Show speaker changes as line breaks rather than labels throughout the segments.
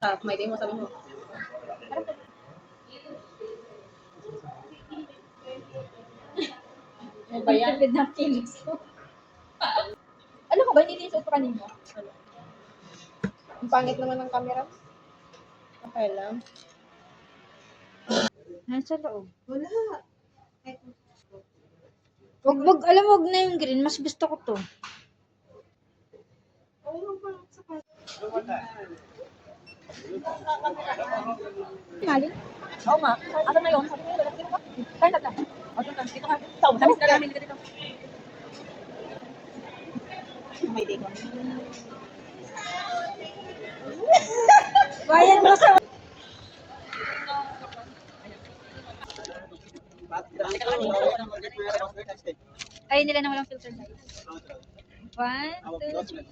May day mo, sabi mo. Ano ba yan?
Tipid ng kilos ko. Alam mo ba, hindi din ko kanina.
Ang pangit naman ng camera. Okay lang.
Nasa loob.
Wala.
Wag, alam mo, wag na yung green. Mas gusto ko to. Malin?
Oo nga. Ano na yun? Sabi ko yun, sino ka? Kaya na. O, dito ka. Dito ka. Tao, namiss na namin dito. May day ko.
Bayan mo sa... Ay, nila na walang filter, guys. 1, 2.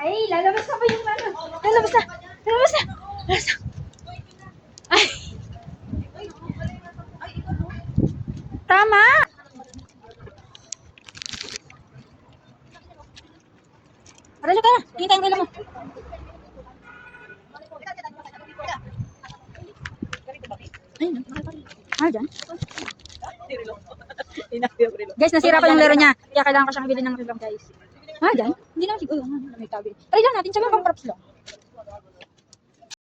Ay, lalabas na ba yung ano? Lalabas na! Lalabas na! Lalabas na! Ay! Tama! Aralo ka na! Tingin tayong relo mo. Ayun, mahal pa rin. Mahal dyan? Guys, nasira pa yung lero niya. Kaya kailangan ko siyang bilhin ng relo, guys. Mahal dyan? Hindi naman siguro. May tabi. Try lang natin. Sabi bang props lang.